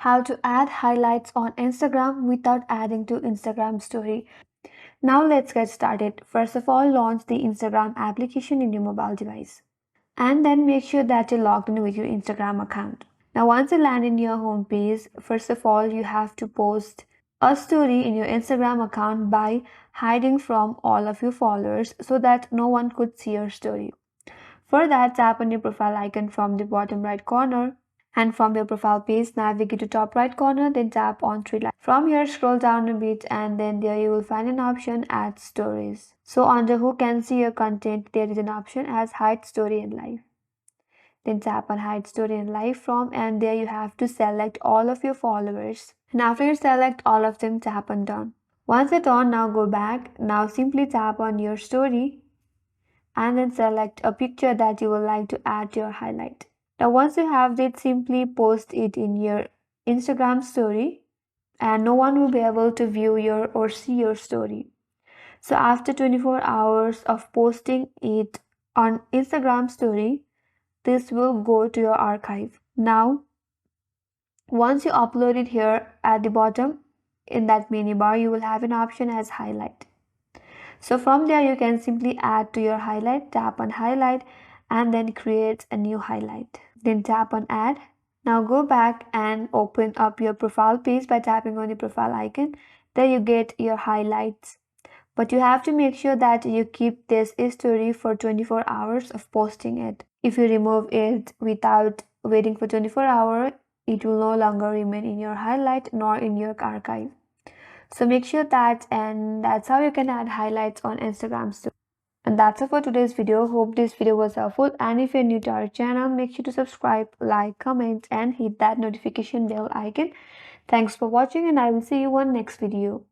How to add highlights on Instagram without adding to Instagram story. Now let's get started. First of all, launch the Instagram application in your mobile device. And then make sure that you're logged in with your Instagram account. Now once you land in your home page, first of all, you have to post a story in your Instagram account by hiding from all of your followers so that no one could see your story. For that, tap on your profile icon from the bottom right corner, and from your profile page navigate to top right corner, then tap on three lines. From here scroll down a bit and then there you will find an option add stories. So under who can see your content there is an option as hide story in live. Then tap on hide story in live from, and there you have to select all of your followers, and after you select all of them, tap on done. Once it's done, now go back. Now simply tap on your story and then select a picture that you would like to add to your highlight. Now once you have it, simply post it in your Instagram story and no one will be able to view your or see your story. So after 24 hours of posting it on Instagram story, this will go to your archive. Now once you upload it, here at the bottom in that menu bar you will have an option as highlight. So from there you can simply add to your highlight, tap on highlight and then create a new highlight. Then tap on add. Now go back and open up your profile page by tapping on the profile icon. There you get your highlights. But you have to make sure that you keep this history for 24 hours of posting it. If you remove it without waiting for 24 hours, it will no longer remain in your highlight nor in your archive. So make sure that, and that's how you can add highlights on Instagram story. And that's it for today's video. Hope this video was helpful, and if you're new to our channel, make sure to subscribe, like, comment and hit that notification bell icon. Thanks for watching and I will see you on next video.